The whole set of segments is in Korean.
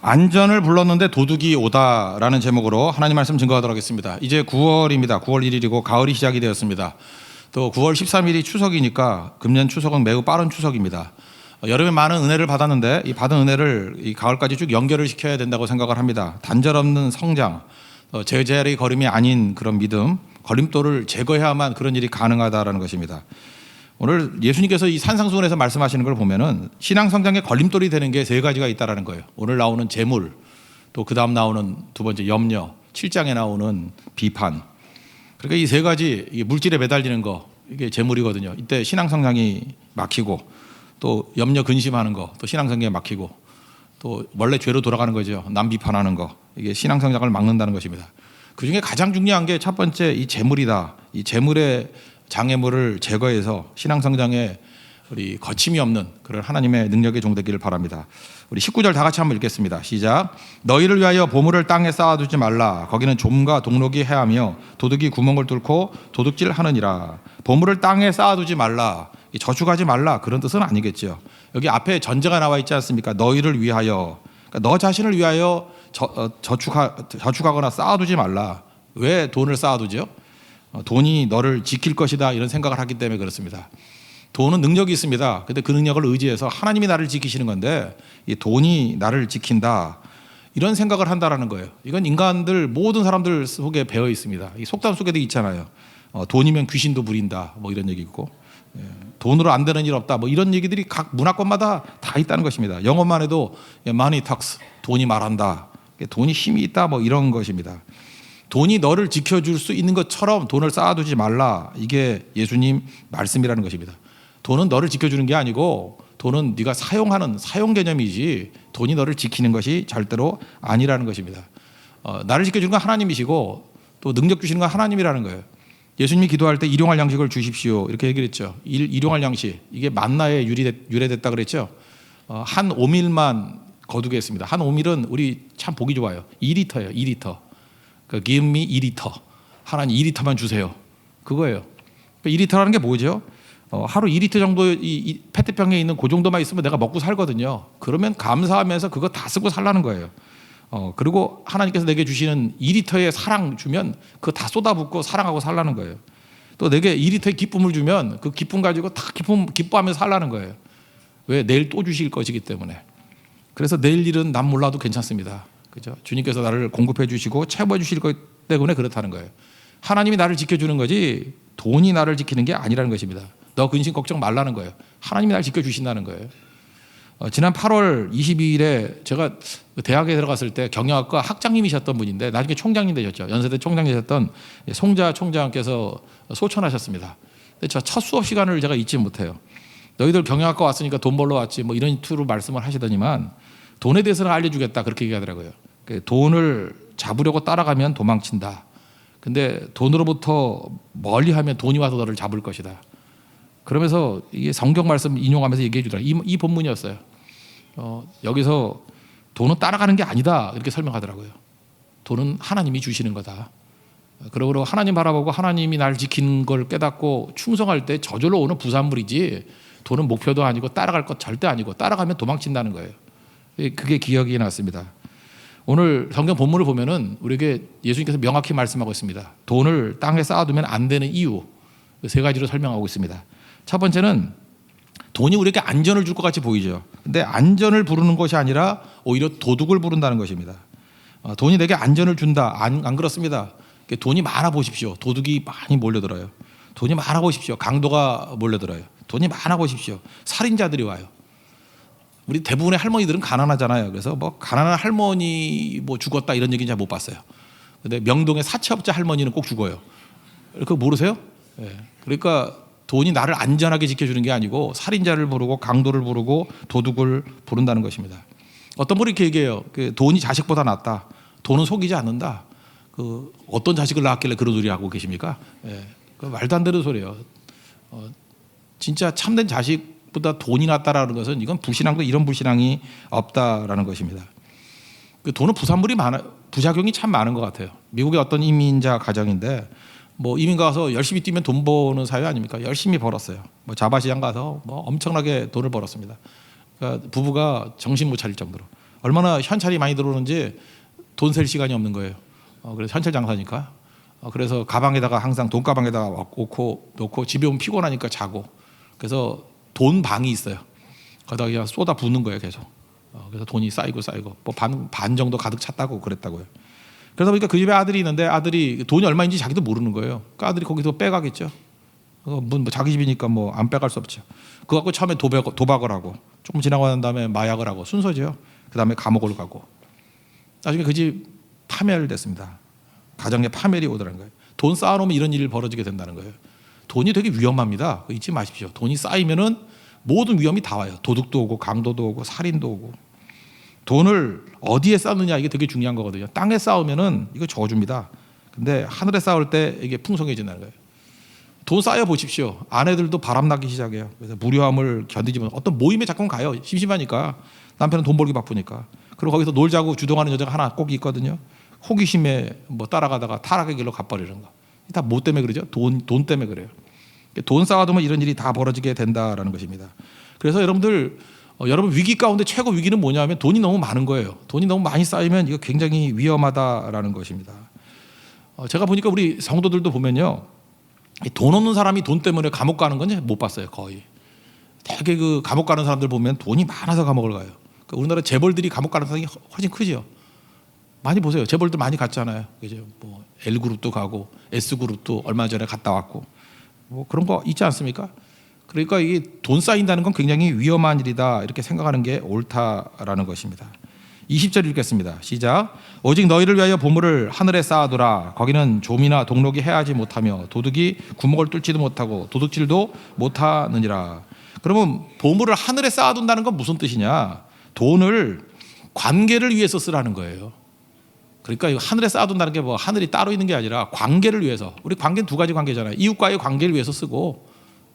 안전을 불렀는데 도둑이 오다라는 제목으로 하나님 말씀 증거하도록 하겠습니다. 이제 9월입니다. 9월 1일이고 가을이 시작이 되었습니다. 또 9월 13일이 추석이니까 금년 추석은 매우 빠른 추석입니다. 여름에 많은 은혜를 받았는데 이 받은 은혜를 이 가을까지 쭉 연결을 시켜야 된다고 생각을 합니다. 단절 없는 성장, 제자리 걸음이 아닌 그런 믿음, 걸림돌을 제거해야만 그런 일이 가능하다라는 것입니다. 오늘 예수님께서 이 산상수훈에서 말씀하시는 걸 보면은 신앙 성장의 걸림돌이 되는 게 세 가지가 있다라는 거예요. 오늘 나오는 재물, 또 그 다음 나오는 두 번째 염려, 7장에 나오는 비판. 그러니까 이 세 가지 물질에 매달리는 거 이게 재물이거든요. 이때 신앙 성장이 막히고 또 염려 근심하는 거, 또 신앙 성장이 막히고 또 원래 죄로 돌아가는 거죠. 남 비판하는 거 이게 신앙 성장을 막는다는 것입니다. 그 중에 가장 중요한 게 첫 번째 이 재물이다. 이 재물의 장애물을 제거해서 신앙 성장에 우리 거침이 없는 그런 하나님의 능력의 종되기를 바랍니다. 우리 19절 다 같이 한번 읽겠습니다. 시작. 너희를 위하여 보물을 땅에 쌓아두지 말라. 거기는 좀과 동록이 해하며 도둑이 구멍을 뚫고 도둑질 하느니라. 보물을 땅에 쌓아두지 말라. 저축하지 말라 그런 뜻은 아니겠죠. 여기 앞에 전제가 나와 있지 않습니까? 너희를 위하여. 그러니까 너 자신을 위하여 저축하거나 쌓아두지 말라. 왜 돈을 쌓아두죠? 돈이 너를 지킬 것이다 이런 생각을 하기 때문에 그렇습니다. 돈은 능력이 있습니다. 근데 그 능력을 의지해서 하나님이 나를 지키시는 건데 이 돈이 나를 지킨다 이런 생각을 한다라는 거예요. 이건 인간들 모든 사람들 속에 배어 있습니다. 이 속담 속에도 있잖아요. 돈이면 귀신도 부린다 뭐 이런 얘기 있고 돈으로 안 되는 일 없다 뭐 이런 얘기들이 각 문화권마다 다 있다는 것입니다. 영어만 해도 money talks 돈이 말한다. 돈이 힘이 있다 뭐 이런 것입니다. 돈이 너를 지켜줄 수 있는 것처럼 돈을 쌓아두지 말라. 이게 예수님 말씀이라는 것입니다. 돈은 너를 지켜주는 게 아니고 돈은 네가 사용하는 사용 개념이지 돈이 너를 지키는 것이 절대로 아니라는 것입니다. 나를 지켜주는 건 하나님이시고 또 능력 주시는 건 하나님이라는 거예요. 예수님이 기도할 때 일용할 양식을 주십시오 이렇게 얘기를 했죠. 일용할 양식 이게 만나에 유래됐다 그랬죠. 한 오밀만 거두게 했습니다. 한 오밀은 우리 참 보기 좋아요. 2리터예요. 2리터. 그러니까 give me 2리터. 하나님 2리터만 주세요. 그거예요. 그러니까 2리터라는 게 뭐죠? 하루 2리터 정도 이 페트병에 있는 그 정도만 있으면 내가 먹고 살거든요. 그러면 감사하면서 그거 다 쓰고 살라는 거예요. 그리고 하나님께서 내게 주시는 2리터의 사랑 주면 그거 다 쏟아붓고 사랑하고 살라는 거예요. 또 내게 2리터의 기쁨을 주면 그 기쁨 가지고 다 기뻐하면서 살라는 거예요. 왜? 내일 또 주실 것이기 때문에. 그래서 내일 일은 난 몰라도 괜찮습니다. 그죠? 주님께서 나를 공급해 주시고 채워 주실 것 때문에 그렇다는 거예요. 하나님이 나를 지켜주는 거지 돈이 나를 지키는 게 아니라는 것입니다. 너 근심 걱정 말라는 거예요. 하나님이 나를 지켜주신다는 거예요. 지난 8월 22일에 제가 대학에 들어갔을 때 경영학과 학장님이셨던 분인데 나중에 총장님 되셨죠. 연세대 총장 되셨던 송자 총장께서 소천하셨습니다. 근데 저 첫 수업 시간을 제가 잊지 못해요. 너희들 경영학과 왔으니까 돈 벌러 왔지 뭐 이런 투로 말씀을 하시더니만 돈에 대해서는 알려주겠다 그렇게 얘기하더라고요. 돈을 잡으려고 따라가면 도망친다. 근데 돈으로부터 멀리하면 돈이 와서 너를 잡을 것이다. 그러면서 이게 성경 말씀 인용하면서 얘기해 주더라고요. 이 본문이었어요. 여기서 돈은 따라가는 게 아니다 이렇게 설명하더라고요. 돈은 하나님이 주시는 거다. 그러고 하나님 바라보고 하나님이 날 지키는 걸 깨닫고 충성할 때 저절로 오는 부산물이지 돈은 목표도 아니고 따라갈 것 절대 아니고 따라가면 도망친다는 거예요. 그게 기억이 났습니다. 오늘 성경 본문을 보면은 우리에게 예수님께서 명확히 말씀하고 있습니다. 돈을 땅에 쌓아두면 안 되는 이유 세 가지로 설명하고 있습니다. 첫 번째는 돈이 우리에게 안전을 줄 것 같이 보이죠. 근데 안전을 부르는 것이 아니라 오히려 도둑을 부른다는 것입니다. 돈이 내게 안전을 준다. 안 그렇습니다. 돈이 많아 보십시오. 도둑이 많이 몰려들어요. 돈이 많아 보십시오. 강도가 몰려들어요. 돈이 많아 보십시오. 살인자들이 와요. 우리 대부분의 할머니들은 가난하잖아요. 그래서 뭐 가난한 할머니 뭐 죽었다 이런 얘기는 잘 못 봤어요. 근데 명동의 사채업자 할머니는 꼭 죽어요. 그거 모르세요? 네. 그러니까 돈이 나를 안전하게 지켜주는 게 아니고 살인자를 부르고 강도를 부르고 도둑을 부른다는 것입니다. 어떤 분이 이렇게 얘기해요. 돈이 자식보다 낫다. 돈은 속이지 않는다. 어떤 자식을 낳았길래 그런 소리 하고 계십니까? 네. 말도 안 되는 소리예요. 진짜 참된 자식보다 돈이 낫다라는 것은 이건 불신앙도 이런 불신앙이 없다라는 것입니다. 돈은 부작용이 참 많은 것 같아요. 미국의 어떤 이민자 가정인데 뭐 이민 가서 열심히 뛰면 돈 버는 사회 아닙니까? 열심히 벌었어요. 뭐 자바시장 가서 뭐 엄청나게 돈을 벌었습니다. 그러니까 부부가 정신 못 차릴 정도로 얼마나 현찰이 많이 들어오는지 돈 셀 시간이 없는 거예요. 그래서 현찰 장사니까. 그래서 가방에다가 항상 돈 가방에다가 놓고 집에 오면 피곤하니까 자고. 그래서 돈 방이 있어요. 거기다 그냥 쏟아 붓는 거예요, 계속. 그래서 돈이 쌓이고 뭐 반 정도 가득 찼다고 그랬다고요. 그러다 보니까 그 집에 아들이 있는데 아들이 돈이 얼마인지 자기도 모르는 거예요. 그러니까 아들이 거기서 빼가겠죠. 뭐 자기 집이니까 뭐 안 빼갈 수 없죠. 그거 갖고 처음에 도박을 하고 조금 지나고 난 다음에 마약을 하고 순서죠. 그 다음에 감옥을 가고 나중에 그 집 파멸됐습니다. 가정에 파멸이 오더라는 거예요. 돈 쌓아놓으면 이런 일이 벌어지게 된다는 거예요. 돈이 되게 위험합니다. 잊지 마십시오. 돈이 쌓이면은 모든 위험이 다 와요. 도둑도 오고 강도도 오고 살인도 오고. 돈을 어디에 쌓느냐 이게 되게 중요한 거거든요. 땅에 쌓으면은 이거 저주입니다. 근데 하늘에 쌓을 때 이게 풍성해진다는 거예요. 돈 쌓여 보십시오. 아내들도 바람나기 시작해요. 그래서 무료함을 견디지 못하고 어떤 모임에 자꾸 가요. 심심하니까. 남편은 돈 벌기 바쁘니까. 그리고 거기서 놀자고 주동하는 여자가 하나 꼭 있거든요. 호기심에 뭐 따라가다가 타락의 길로 가버리는 거. 다 뭐 때문에 그러죠? 돈 때문에 그래요. 돈 쌓아두면 이런 일이 다 벌어지게 된다라는 것입니다. 그래서 여러분들 여러분 위기 가운데 최고 위기는 뭐냐면 돈이 너무 많은 거예요. 돈이 너무 많이 쌓이면 이거 굉장히 위험하다라는 것입니다. 제가 보니까 우리 성도들도 보면요. 돈 없는 사람이 돈 때문에 감옥 가는 건 못 봤어요. 거의. 되게 그 감옥 가는 사람들 보면 돈이 많아서 감옥을 가요. 그러니까 우리나라 재벌들이 감옥 가는 사람이 훨씬 크죠. 많이 보세요. 재벌들 많이 갔잖아요. 그죠? 뭐 L그룹도 가고 S그룹도 얼마 전에 갔다 왔고 뭐 그런 거 있지 않습니까? 그러니까 이게 돈 쌓인다는 건 굉장히 위험한 일이다 이렇게 생각하는 게 옳다라는 것입니다. 20절 읽겠습니다. 시작. 오직 너희를 위하여 보물을 하늘에 쌓아두라. 거기는 좀이나 동록이 해하지 못하며 도둑이 구멍을 뚫지도 못하고 도둑질도 못하느니라. 그러면 보물을 하늘에 쌓아둔다는 건 무슨 뜻이냐? 돈을 관계를 위해서 쓰라는 거예요. 그러니까 하늘에 쌓아둔다는 게 뭐 하늘이 따로 있는 게 아니라 관계를 위해서. 우리 관계는 두 가지 관계잖아요. 이웃과의 관계를 위해서 쓰고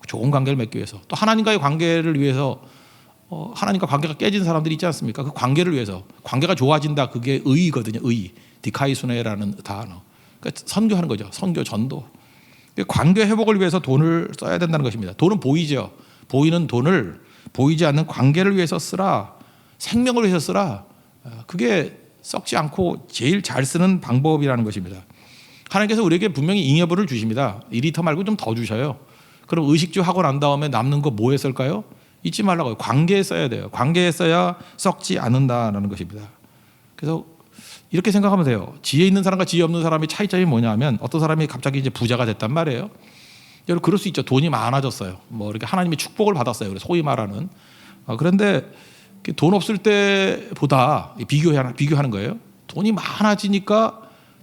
좋은 관계를 맺기 위해서 또 하나님과의 관계를 위해서 하나님과 관계가 깨진 사람들이 있지 않습니까? 그 관계를 위해서 관계가 좋아진다. 그게 의거든요. 의 디카이수네라는 단어. 그러니까 선교하는 거죠. 선교 전도. 관계 회복을 위해서 돈을 써야 된다는 것입니다. 돈은 보이죠. 보이는 돈을 보이지 않는 관계를 위해서 쓰라. 생명을 위해서 쓰라. 그게 썩지 않고 제일 잘 쓰는 방법이라는 것입니다. 하나님께서 우리에게 분명히 잉여분을 주십니다. 1리터 말고 좀 더 주셔요. 그럼 의식주 하고 난 다음에 남는 거 뭐에 쓸까요? 잊지 말라고요. 관계에 써야 돼요. 관계에 써야 썩지 않는다는 것입니다. 그래서 이렇게 생각하면 돼요. 지혜 있는 사람과 지혜 없는 사람의 차이점이 뭐냐면 어떤 사람이 갑자기 이제 부자가 됐단 말이에요. 여러분 그럴 수 있죠. 돈이 많아졌어요. 뭐 이렇게 하나님의 축복을 받았어요. 그래서 소위 말하는. 그런데 돈 없을 때보다 비교하는 거예요. 돈이 많아지니까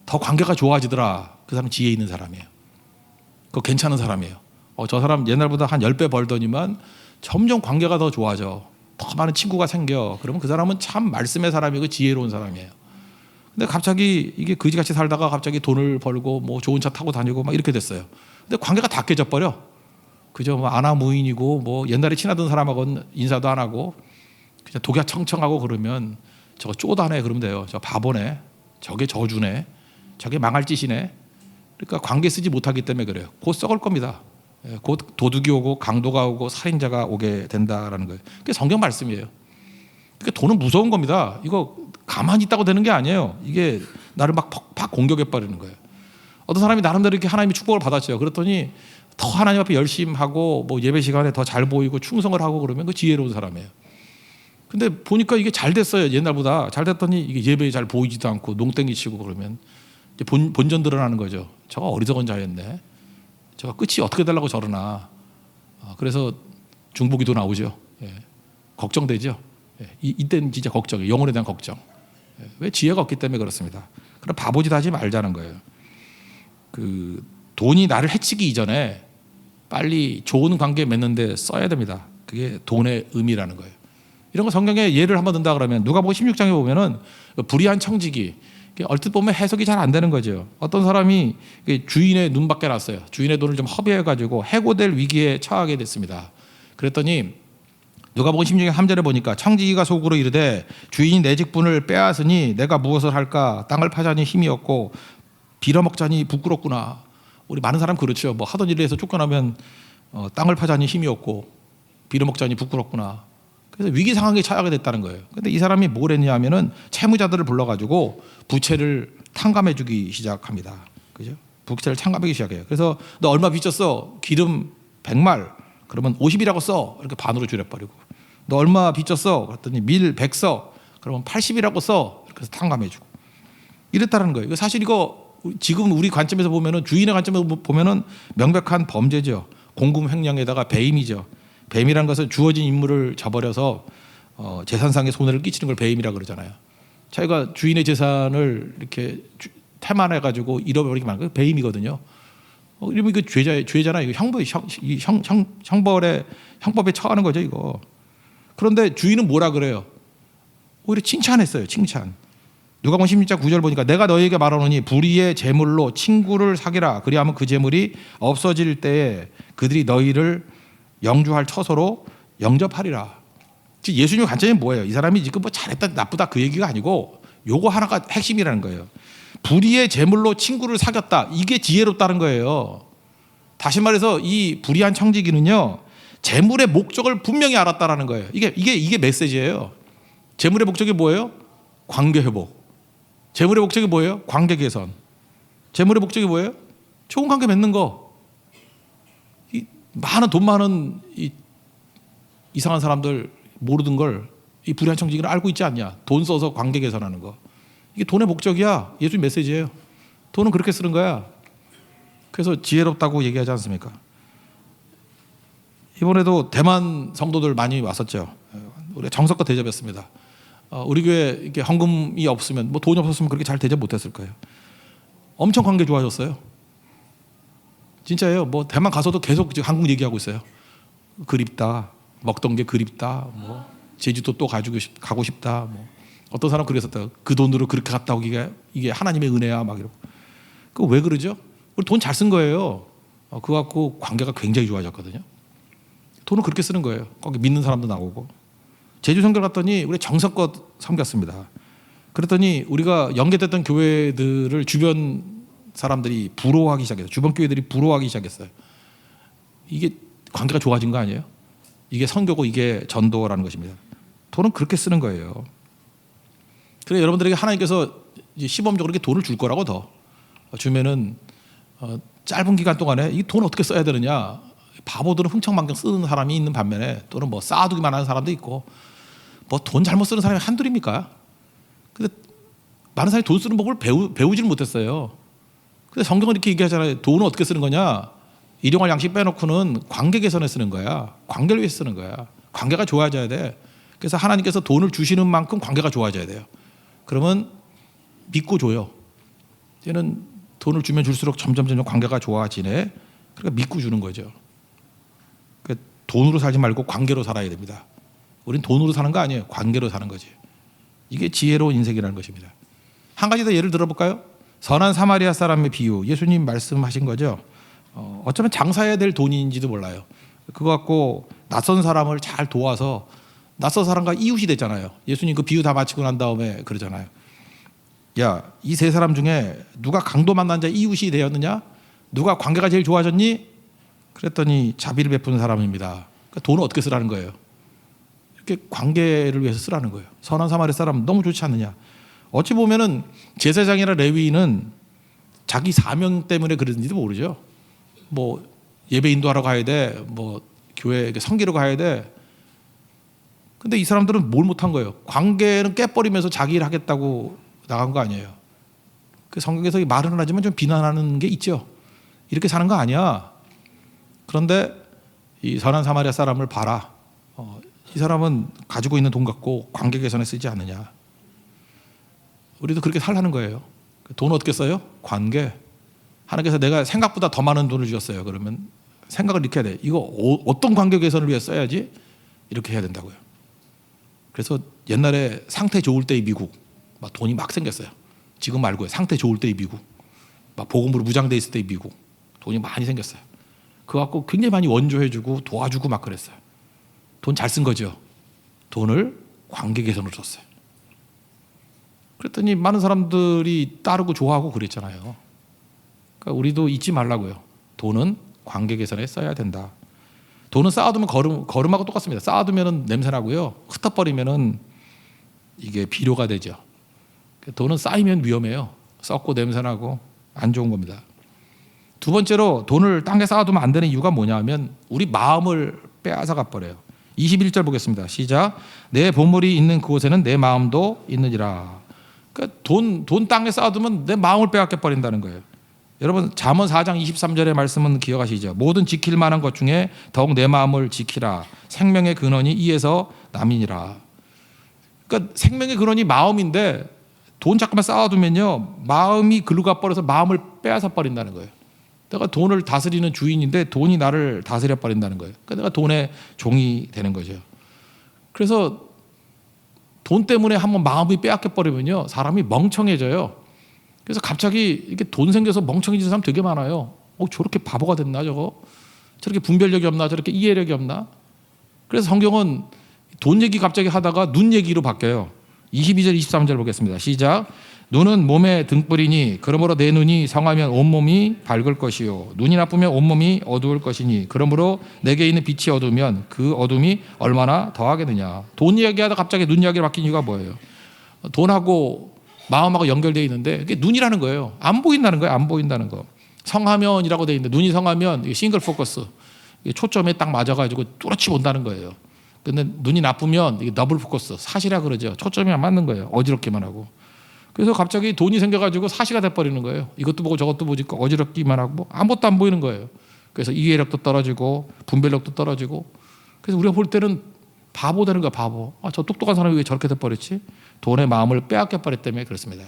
더 관계가 좋아지더라. 그 사람은 지혜 있는 사람이에요. 그거 괜찮은 사람이에요. 저 사람 옛날보다 한 10배 벌더니만 점점 관계가 더 좋아져. 더 많은 친구가 생겨. 그러면 그 사람은 참 말씀의 사람이고 지혜로운 사람이에요. 근데 갑자기 이게 그지같이 살다가 갑자기 돈을 벌고 뭐 좋은 차 타고 다니고 막 이렇게 됐어요. 근데 관계가 다 깨져 버려. 그죠? 뭐 아나무인이고 뭐 옛날에 친하던 사람하고는 인사도 안 하고 그냥 독야 청청하고 그러면 저거 쪼다네 그러면 돼요. 저 바보네. 저게 저주네. 저게 망할 짓이네. 그러니까 관계 쓰지 못하기 때문에 그래요. 곧 썩을 겁니다. 곧 도둑이 오고 강도가 오고 살인자가 오게 된다라는 거예요. 그게 성경 말씀이에요. 그러니까 돈은 무서운 겁니다. 이거 가만히 있다고 되는 게 아니에요. 이게 나를 막 공격해 버리는 거예요. 어떤 사람이 나름대로 이렇게 하나님의 축복을 받았죠. 그랬더니 더 하나님 앞에 열심히 하고 뭐 예배 시간에 더 잘 보이고 충성을 하고 그러면 그 지혜로운 사람이에요. 근데 보니까 이게 잘 됐어요. 옛날보다 잘 됐더니 이게 예배에 잘 보이지도 않고 농땡이 치고 그러면 이제 본전 드러나는 거죠. 저거 어리석은 자였네. 저거 끝이 어떻게 되려고 저러나. 그래서 중보기도 나오죠. 예. 걱정되죠. 예. 이때는 진짜 걱정이에요. 영혼에 대한 걱정. 예. 왜 지혜가 없기 때문에 그렇습니다. 그럼 바보짓 하지 말자는 거예요. 그 돈이 나를 해치기 이전에 빨리 좋은 관계 맺는데 써야 됩니다. 그게 돈의 의미라는 거예요. 이런 거 성경에 예를 한번 든다 그러면 누가복음 16장에 보면은 불의한 청지기 얼핏 보면 해석이 잘 안 되는 거죠. 어떤 사람이 주인의 눈밖에 났어요. 주인의 돈을 좀 허비해가지고 해고될 위기에 처하게 됐습니다. 그랬더니 누가복음 16장 3절에 보니까 청지기가 속으로 이르되 주인이 내 직분을 빼앗으니 내가 무엇을 할까? 땅을 파자니 힘이 없고 빌어먹자니 부끄럽구나. 우리 많은 사람 그렇죠. 뭐 하던 일에 해서 쫓겨나면 땅을 파자니 힘이 없고 빌어먹자니 부끄럽구나. 그래서 위기 상황에 처하게 됐다는 거예요. 근데 이 사람이 뭘 했냐면은 채무자들을 불러가지고 부채를 탕감해주기 시작합니다. 그죠? 부채를 탕감하기 시작해요. 그래서 너 얼마 빚졌어? 기름 100말. 그러면 50이라고 써. 이렇게 반으로 줄여버리고. 너 얼마 빚졌어? 그랬더니 밀 100 써. 그러면 80이라고 써. 그래서 탕감해주고. 이랬다는 거예요. 사실 이거 지금 우리 관점에서 보면은, 주인의 관점에서 보면은 명백한 범죄죠. 공금 횡령에다가 배임이죠. 배임이라는 것은 주어진 임무를 저버려서 재산상의 손해를 끼치는 걸 배임이라고 그러잖아요. 자기가 주인의 재산을 이렇게 태만해 가지고 잃어버리게 만든 거 배임이거든요. 이러면 이거 죄잖아요. 이거 형법에 처하는 거죠, 이거. 그런데 주인은 뭐라 그래요? 오히려 칭찬했어요. 칭찬. 누가복음 16장 9절 보니까 내가 너희에게 말하노니 불의의 재물로 친구를 사귀라. 그리하면 그 재물이 없어질 때에 그들이 너희를 영주할 처소로 영접하리라. 예수님의 관점이 뭐예요? 이 사람이 지금 뭐 잘했다 나쁘다 그 얘기가 아니고 요거 하나가 핵심이라는 거예요. 불의의 재물로 친구를 사귀었다. 이게 지혜롭다는 거예요. 다시 말해서 이 불의한 청지기는요, 재물의 목적을 분명히 알았다라는 거예요. 이게 메시지예요. 재물의 목적이 뭐예요? 관계 회복. 재물의 목적이 뭐예요? 관계 개선. 재물의 목적이 뭐예요? 좋은 관계 맺는 거. 돈 많은 이상한 사람들 모르던 걸 이 불의한 청지기는 알고 있지 않냐? 돈 써서 관계 개선하는 거. 이게 돈의 목적이야. 예수님 메시지예요. 돈은 그렇게 쓰는 거야. 그래서 지혜롭다고 얘기하지 않습니까? 이번에도 대만 성도들 많이 왔었죠. 우리가 정석껏 대접했습니다. 우리 교회 이렇게 헌금이 없으면, 뭐 돈이 없었으면 그렇게 잘 대접 못했을 거예요. 엄청 관계 좋아졌어요. 진짜예요. 뭐 대만 가서도 계속 한국 얘기하고 있어요. 그립다. 먹던 게 그립다. 뭐 제주도 또 가고 싶다. 뭐 어떤 사람 그랬었다. 그 돈으로 그렇게 갔다 오기가 이게 하나님의 은혜야. 막 이러고. 그 왜 그러죠? 우리 돈 잘 쓴 거예요. 그거 갖고 관계가 굉장히 좋아졌거든요. 돈을 그렇게 쓰는 거예요. 거기 믿는 사람도 나오고. 제주 선교 갔더니 우리 정성껏 섬겼습니다. 그랬더니 우리가 연계됐던 교회들을 주변 사람들이 부러워하기 시작했어요. 주변 교회들이 부러워하기 시작했어요. 이게 관계가 좋아진 거 아니에요? 이게 선교고 이게 전도라는 것입니다. 돈은 그렇게 쓰는 거예요. 그래서 여러분들에게 하나님께서 시범적으로 이렇게 돈을 줄 거라고 더 주면은 짧은 기간 동안에 이 돈 어떻게 써야 되느냐. 바보들은 흥청망청 쓰는 사람이 있는 반면에 또는 뭐 쌓아두기만 하는 사람도 있고 뭐 돈 잘못 쓰는 사람이 한둘입니까? 근데 많은 사람이 돈 쓰는 법을 배우지를 못했어요. 근데 성경은 이렇게 얘기하잖아요. 돈은 어떻게 쓰는 거냐? 일용할 양식 빼놓고는 관계 개선에 쓰는 거야. 관계를 위해서 쓰는 거야. 관계가 좋아져야 돼. 그래서 하나님께서 돈을 주시는 만큼 관계가 좋아져야 돼요. 그러면 믿고 줘요. 얘는 돈을 주면 줄수록 점점 관계가 좋아지네. 그러니까 믿고 주는 거죠. 그러니까 돈으로 살지 말고 관계로 살아야 됩니다. 우린 돈으로 사는 거 아니에요. 관계로 사는 거지. 이게 지혜로운 인생이라는 것입니다. 한 가지 더 예를 들어볼까요? 선한 사마리아 사람의 비유. 예수님 말씀하신 거죠. 어쩌면 장사해야 될 돈인지도 몰라요. 그거 갖고 낯선 사람을 잘 도와서 낯선 사람과 이웃이 됐잖아요. 예수님 그 비유 다 마치고 난 다음에 그러잖아요. 야, 이 세 사람 중에 누가 강도 만난 자 이웃이 되었느냐? 누가 관계가 제일 좋아졌니? 그랬더니 자비를 베푸는 사람입니다. 그러니까 돈을 어떻게 쓰라는 거예요? 이렇게 관계를 위해서 쓰라는 거예요. 선한 사마리아 사람 너무 좋지 않느냐? 어찌 보면은 제사장이나 레위인은 자기 사명 때문에 그러는지도 모르죠. 뭐 예배 인도하러 가야 돼, 뭐 교회 성기로 가야 돼. 근데 이 사람들은 뭘 못한 거예요? 관계는 깨버리면서 자기 일 하겠다고 나간 거 아니에요. 그 성경에서 말은 하지만 좀 비난하는 게 있죠. 이렇게 사는 거 아니야. 그런데 이 선한 사마리아 사람을 봐라. 이 사람은 가지고 있는 돈 갖고 관계 개선에 쓰지 않느냐. 우리도 그렇게 살라는 거예요. 돈 어떻게 써요? 관계. 하나님께서 내가 생각보다 더 많은 돈을 주셨어요. 그러면 생각을 이렇게 해야 돼. 이거 어떤 관계 개선을 위해 써야지? 이렇게 해야 된다고요. 그래서 옛날에 상태 좋을 때의 미국 막 돈이 막 생겼어요. 지금 말고요. 상태 좋을 때의 미국, 막 복음으로 무장돼 있을 때의 미국 돈이 많이 생겼어요. 그거 갖고 굉장히 많이 원조해주고 도와주고 막 그랬어요. 돈 잘 쓴 거죠. 돈을 관계 개선으로 썼어요. 그랬더니 많은 사람들이 따르고 좋아하고 그랬잖아요. 그러니까 우리도 잊지 말라고요. 돈은 관계 개선에 써야 된다. 돈은 쌓아두면 거름하고 똑같습니다. 쌓아두면 냄새 나고요. 흩어버리면은 이게 비료가 되죠. 돈은 쌓이면 위험해요. 썩고 냄새 나고 안 좋은 겁니다. 두 번째로 돈을 땅에 쌓아두면 안 되는 이유가 뭐냐면 우리 마음을 빼앗아 가버려요. 21절 보겠습니다. 시작. 내 보물이 있는 그곳에는 내 마음도 있느니라. 그러니까 돈 땅에 쌓아두면 내 마음을 빼앗겨 버린다는 거예요. 여러분 잠언 4장 23절의 말씀은 기억하시죠? 모든 지킬 만한 것 중에 더욱 내 마음을 지키라. 생명의 근원이 이에서 남이니라. 그러니까 생명의 근원이 마음인데 돈 잠깐만 쌓아두면요 마음이 글로 가버려서 마음을 빼앗아 버린다는 거예요. 내가 돈을 다스리는 주인인데 돈이 나를 다스려 버린다는 거예요. 그러니까 내가 돈의 종이 되는 거죠. 그래서 돈 때문에 한번 마음이 빼앗겨 버리면요 사람이 멍청해져요. 그래서 갑자기 이렇게 돈 생겨서 멍청해지는 사람 되게 많아요. 저렇게 바보가 됐나 저거? 저렇게 분별력이 없나? 저렇게 이해력이 없나? 그래서 성경은 돈 얘기 갑자기 하다가 눈 얘기로 바뀌어요. 22절 23절 보겠습니다. 시작. 눈은 몸의 등불이니 그러므로 내 눈이 성하면 온몸이 밝을 것이요 눈이 나쁘면 온몸이 어두울 것이니 그러므로 내게 있는 빛이 어두우면 그 어둠이 얼마나 더하겠느냐. 돈 이야기하다 갑자기 눈 이야기로 바뀐 이유가 뭐예요? 돈하고 마음하고 연결되어 있는데 그게 눈이라는 거예요. 안 보인다는 거예요. 안 보인다는 거. 성하면이라고 되어 있는데 눈이 성하면 이게 싱글 포커스 초점에 딱 맞아가지고 뚜렷이 본다는 거예요. 근데 눈이 나쁘면 이게 더블 포커스 사시라 그러죠. 초점이 안 맞는 거예요. 어지럽기만 하고. 그래서 갑자기 돈이 생겨가지고 사시가 돼버리는 거예요. 이것도 보고 저것도 보니까 어지럽기만 하고 아무것도 안 보이는 거예요. 그래서 이해력도 떨어지고 분별력도 떨어지고 그래서 우리가 볼 때는 바보 되는 거야. 바보. 저 똑똑한 사람이 왜 저렇게 돼버렸지? 돈의 마음을 빼앗겨 버렸기 때문에 그렇습니다.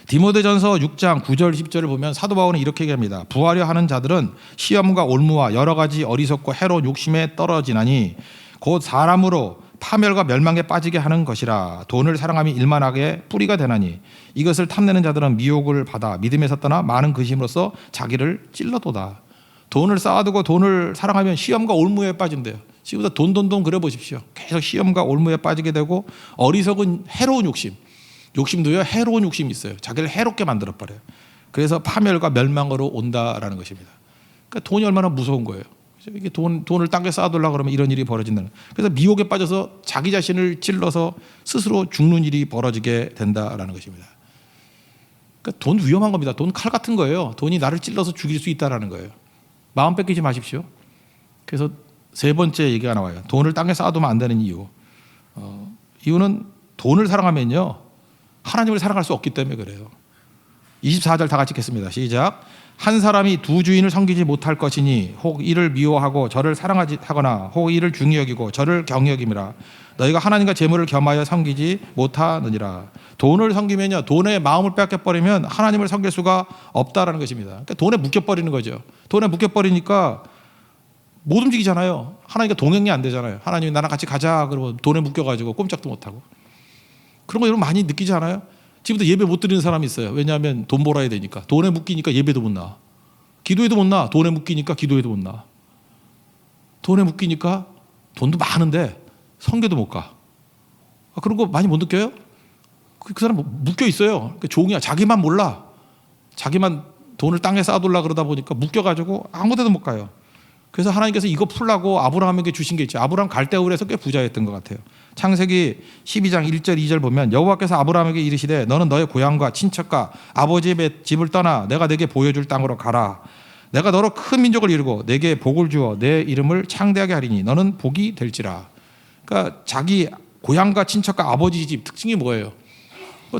디모데전서 6장 9절 10절을 보면 사도 바울은 이렇게 얘기합니다. 부하려 하는 자들은 시험과 올무와 여러 가지 어리석고 해로운 욕심에 떨어지나니 곧 사람으로 파멸과 멸망에 빠지게 하는 것이라. 돈을 사랑함이 일만하게 뿌리가 되나니 이것을 탐내는 자들은 미혹을 받아 믿음에서 떠나 많은 근심으로써 자기를 찔러도다. 돈을 쌓아두고 돈을 사랑하면 시험과 올무에 빠진대요. 지금부터 돈 그려 보십시오. 계속 시험과 올무에 빠지게 되고 어리석은 해로운 욕심도요 해로운 욕심이 있어요. 자기를 해롭게 만들어 버려요. 그래서 파멸과 멸망으로 온다라는 것입니다. 그러니까 돈이 얼마나 무서운 거예요. 이게 돈을 땅에 쌓아두려고 그러면 이런 일이 벌어진다는 거예요. 그래서 미혹에 빠져서 자기 자신을 찔러서 스스로 죽는 일이 벌어지게 된다라는 것입니다. 그러니까 돈 위험한 겁니다. 돈 칼 같은 거예요. 돈이 나를 찔러서 죽일 수 있다라는 거예요. 마음 뺏기지 마십시오. 그래서 세 번째 얘기가 나와요. 돈을 땅에 쌓아두면 안 되는 이유. 이유는 돈을 사랑하면요 하나님을 사랑할 수 없기 때문에 그래요. 24절 다 같이 읽겠습니다. 시작. 한 사람이 두 주인을 섬기지 못할 것이니 혹 이를 미워하고 저를 사랑하지 하거나 혹 이를 중히 여기고 저를 경히 여김이라. 너희가 하나님과 재물을 겸하여 섬기지 못하느니라. 돈을 섬기면요 돈의 마음을 빼앗겨버리면 하나님을 섬길 수가 없다라는 것입니다. 그러니까 돈에 묶여버리는 거죠. 돈에 묶여버리니까 못 움직이잖아요. 하나님과 동행이 안 되잖아요. 하나님이 나랑 같이 가자 그러고 돈에 묶여가지고 꼼짝도 못하고. 그런 거 여러분 많이 느끼지 않아요? 지금부터 예배 못 드리는 사람이 있어요. 왜냐하면 돈 벌어야 되니까. 돈에 묶이니까 예배도 못 나와. 기도에도 못 나와. 돈에 묶이니까 기도에도 못 나와. 돈에 묶이니까 돈도 많은데 성교도 못 가. 그런 거 많이 못 느껴요? 그 사람 묶여 있어요. 그러니까 종이야. 자기만 몰라. 자기만 돈을 땅에 쌓아두려고 그러다 보니까 묶여가지고 아무 데도 못 가요. 그래서 하나님께서 이거 풀라고 아브라함에게 주신 게 있죠. 아브라함 갈대아울에서 꽤 부자였던 것 같아요. 창세기 12장 1절 2절 보면 여호와께서 아브라함에게 이르시되 너는 너의 고향과 친척과 아버지의 집을 떠나 내가 내게 보여줄 땅으로 가라. 내가 너로 큰 민족을 이루고 내게 복을 주어 내 이름을 창대하게 하리니 너는 복이 될지라. 그러니까 자기 고향과 친척과 아버지 집 특징이 뭐예요?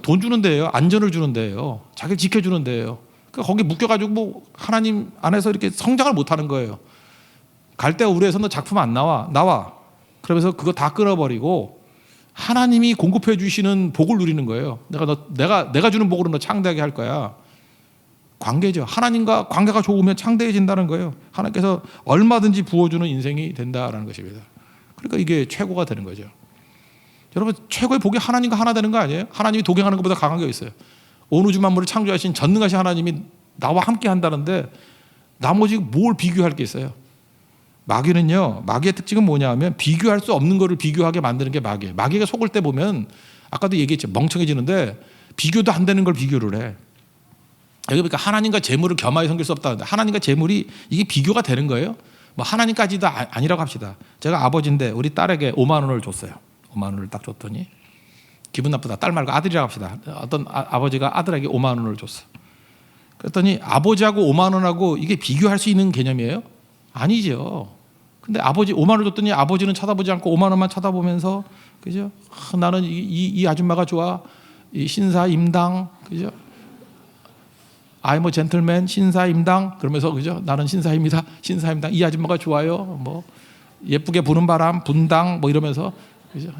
돈 주는 데예요. 안전을 주는 데예요. 자기를 지켜주는 데예요. 그러니까 거기 묶여가지고 뭐 하나님 안에서 이렇게 성장을 못하는 거예요. 갈대아울에서 너 작품 안 나와. 그러면서 그거 다 끊어버리고 하나님이 공급해 주시는 복을 누리는 거예요. 내가 주는 복으로 너 창대하게 할 거야. 관계죠. 하나님과 관계가 좋으면 창대해진다는 거예요. 하나님께서 얼마든지 부어주는 인생이 된다라는 것입니다. 그러니까 이게 최고가 되는 거죠. 여러분 최고의 복이 하나님과 하나 되는 거 아니에요? 하나님이 동행하는 것보다 강한 게 있어요. 온 우주 만물을 창조하신 전능하신 하나님이 나와 함께 한다는데 나머지 뭘 비교할 게 있어요? 마귀는요, 마귀의 특징은 뭐냐 하면 비교할 수 없는 거를 비교하게 만드는 게 마귀예요. 마귀가 속을 때 보면 아까도 얘기했죠. 멍청해지는데 비교도 안 되는 걸 비교를 해. 여기 보니까 하나님과 재물을 겸하여 섬길 수 없다는데 하나님과 재물이 이게 비교가 되는 거예요. 뭐 하나님까지도 아니라고 합시다. 제가 아버지인데 우리 딸에게 5만 원을 줬어요. 5만 원을 딱 줬더니 기분 나쁘다. 딸 말고 아들이라고 합시다. 어떤 아버지가 아들에게 5만 원을 줬어. 그랬더니 아버지하고 5만 원하고 이게 비교할 수 있는 개념이에요? 아니죠. 근데 아버지 5만 원을 줬더니 아버지는 쳐다보지 않고 5만 원만 쳐다보면서 그죠? 나는 이 아줌마가 좋아. 이 신사 임당 그죠? I'm a gentleman 신사 임당 그러면서 그죠? 나는 신사입니다. 신사 임당 이 아줌마가 좋아요. 뭐 예쁘게 부는 바람 분당 뭐 이러면서 그죠?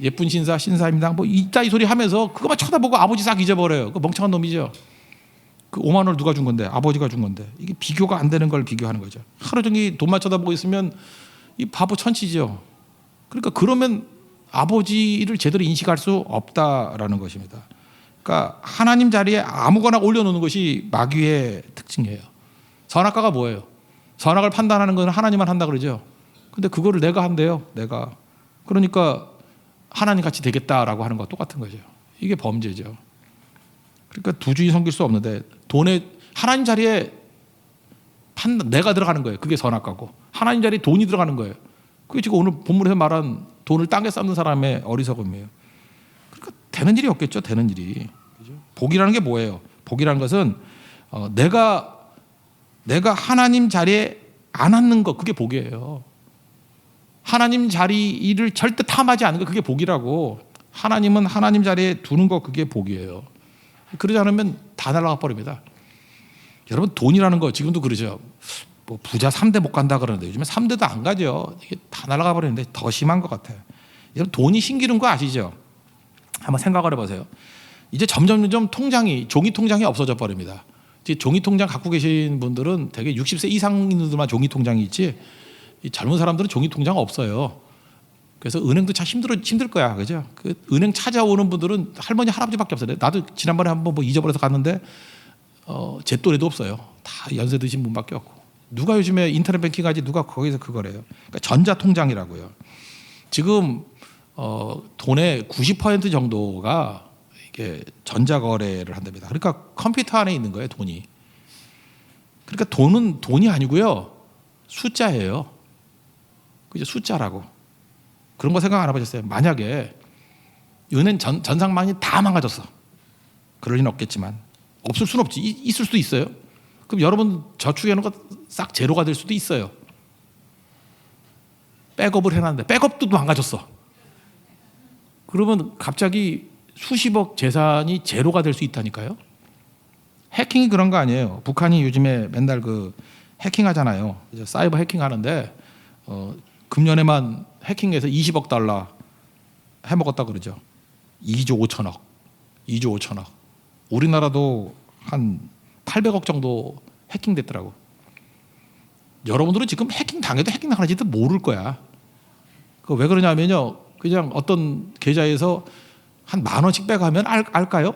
예쁜 신사 신사임당 뭐 이따위 소리 하면서 그거만 쳐다보고 아버지 싹 잊어버려요. 그 멍청한 놈이죠. 그 5만 원을 누가 준 건데? 아버지가 준 건데. 이게 비교가 안 되는 걸 비교하는 거죠. 하루 종일 돈만 쳐다보고 있으면 이 바보 천치죠. 그러니까 그러면 아버지를 제대로 인식할 수 없다라는 것입니다. 그러니까 하나님 자리에 아무거나 올려놓는 것이 마귀의 특징이에요. 선악과가 뭐예요? 선악을 판단하는 건 하나님만 한다 그러죠. 근데 그거를 내가 한대요. 내가. 그러니까 하나님 같이 되겠다라고 하는 거 똑같은 거죠. 이게 범죄죠. 그러니까 두 주인 섬길 수 없는데 돈에 하나님 자리에 내가 들어가는 거예요. 그게 선악과고 하나님 자리에 돈이 들어가는 거예요. 그게 지금 오늘 본문에서 말한 돈을 땅에 쌓는 사람의 어리석음이에요. 그러니까 되는 일이 없겠죠. 되는 일이. 복이라는 게 뭐예요? 복이라는 것은 내가 하나님 자리에 안 앉는 것 그게 복이에요. 하나님 자리를 절대 탐하지 않는 거 그게 복이라고. 하나님은 하나님 자리에 두는 거 그게 복이에요. 그러지 않으면 다 날아가 버립니다. 여러분 돈이라는 거 지금도 그러죠. 뭐 부자 3대 못 간다 그러는데 요즘에 3대도 안 가죠. 이게 다 날아가 버리는데 더 심한 것 같아요. 여러분 돈이 신기는 거 아시죠? 한번 생각을 해보세요. 이제 점점 통장이 종이 통장이 없어져 버립니다. 이제 종이 통장 갖고 계신 분들은 되게 60세 이상 있는 분들만 종이 통장이 있지 이 젊은 사람들은 종이 통장 없어요. 그래서 은행도 참 힘들 거야, 그죠? 그 은행 찾아오는 분들은 할머니 할아버지밖에 없어요. 나도 지난번에 한번 뭐 잊어버려서 갔는데 제 또래도 없어요. 다 연세 드신 분밖에 없고. 누가 요즘에 인터넷 뱅킹하지 누가 거기서 그거래요. 그러니까 전자 통장이라고요. 지금 돈의 90% 정도가 이게 전자 거래를 한답니다. 그러니까 컴퓨터 안에 있는 거예요, 돈이. 그러니까 돈은 돈이 아니고요, 숫자예요. 그죠? 숫자라고. 그런 거 생각 안 해보셨어요? 만약에 은행 전상망이 다 망가졌어. 그럴 리는 없겠지만 없을 수는 없지. 있을 수도 있어요. 그럼 여러분 저축해놓은 거 싹 제로가 될 수도 있어요. 백업을 해놨는데 백업도 망가졌어. 그러면 갑자기 수십억 재산이 제로가 될 수 있다니까요. 해킹이 그런 거 아니에요. 북한이 요즘에 맨날 그 해킹하잖아요. 사이버 해킹하는데 금년에만 해킹해서 20억 달러 해먹었다 그러죠. 2조 5천억. 2조 5천억. 우리나라도 한 800억 정도 해킹됐더라고. 여러분들은 지금 해킹 당해도 해킹 당하는지도 모를 거야. 그 왜 그러냐면요. 그냥 어떤 계좌에서 한 10,000원씩 빼가면 알까요?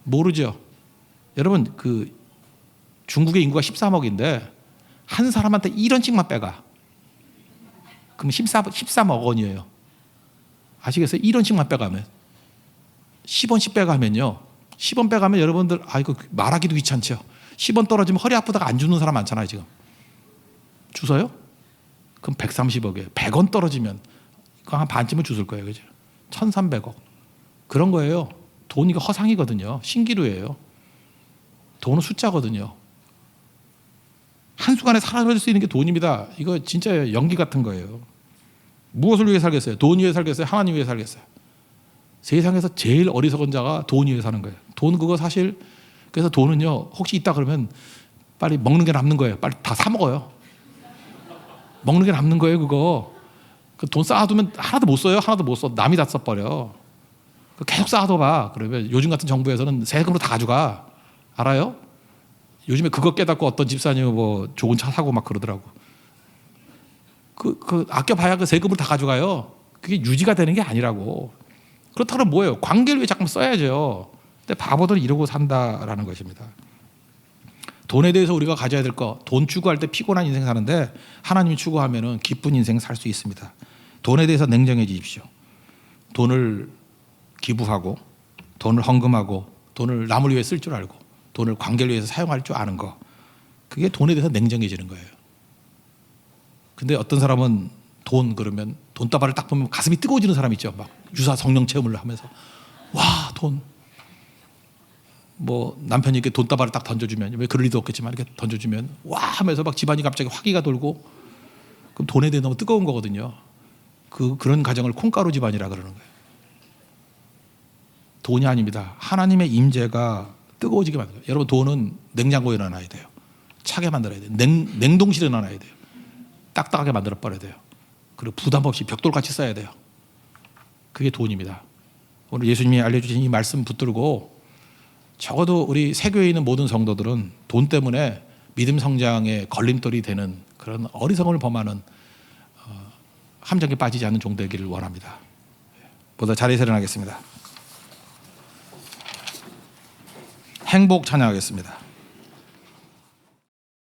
모르죠. 여러분 그 중국의 인구가 13억인데 한 사람한테 1원씩만 빼가. 그럼 13억 원이에요. 아시겠어요? 1원씩만 빼가면 10원씩 빼가면요. 10원 빼가면 여러분들 이거 말하기도 귀찮죠. 10원 떨어지면 허리 아프다가 안 주는 사람 많잖아요. 지금. 주서요? 그럼 130억이에요. 100원 떨어지면 그거 한 반쯤은 주실 거예요. 그죠? 1,300억. 그런 거예요. 돈 이거 허상이거든요. 신기루예요. 돈은 숫자거든요. 한순간에 사라질 수 있는 게 돈입니다. 이거 진짜 연기 같은 거예요. 무엇을 위해 살겠어요? 돈 위해 살겠어요? 하나님 위해 살겠어요? 세상에서 제일 어리석은 자가 돈 위해 사는 거예요. 돈 그거 사실 그래서 돈은요 혹시 있다 그러면 빨리 먹는 게 남는 거예요. 빨리 다 사 먹어요. 먹는 게 남는 거예요. 그거 그 돈 쌓아두면 하나도 못 써요. 하나도 못 써. 남이 다 써버려. 계속 쌓아둬봐. 그러면 요즘 같은 정부에서는 세금으로 다 가져가. 알아요? 요즘에 그거 깨닫고 어떤 집사님은 뭐 좋은 차 사고 막 그러더라고. 그 아껴봐야 그 세금을 다 가져가요. 그게 유지가 되는 게 아니라고. 그렇다면 뭐예요? 관계를 위해 자꾸 써야죠. 근데 바보들은 이러고 산다라는 것입니다. 돈에 대해서 우리가 가져야 될 거, 돈 추구할 때 피곤한 인생 사는데 하나님이 추구하면은 기쁜 인생 살 수 있습니다. 돈에 대해서 냉정해지십시오. 돈을 기부하고, 돈을 헌금하고, 돈을 남을 위해 쓸 줄 알고, 돈을 관계를 위해서 사용할 줄 아는 거, 그게 돈에 대해서 냉정해지는 거예요. 근데 어떤 사람은 돈 그러면 돈다발을 딱 보면 가슴이 뜨거워지는 사람 있죠. 막 유사 성령 체험을 하면서 와, 돈. 뭐 남편이 이렇게 돈다발을 딱 던져주면, 왜 그럴 리도 없겠지만 이렇게 던져주면 와 하면서 막 집안이 갑자기 화기가 돌고, 그럼 돈에 대해 너무 뜨거운 거거든요. 그런 가정을 콩가루 집안이라 그러는 거예요. 돈이 아닙니다. 하나님의 임재가 뜨거워지게 만들어요. 여러분, 돈은 냉장고에 넣어놔야 돼요. 차게 만들어야 돼요. 냉동실에 넣어놔야 돼요. 딱딱하게 만들어 버려야 돼요. 그리고 부담 없이 벽돌같이 써야 돼요. 그게 돈입니다. 오늘 예수님이 알려주신 이 말씀 붙들고 적어도 우리 세교에 있는 모든 성도들은 돈 때문에 믿음 성장에 걸림돌이 되는 그런 어리석음을 범하는 함정에 빠지지 않는 종 되기를 원합니다. 보다 자리에서 일어나겠습니다. 행복 찬양하겠습니다.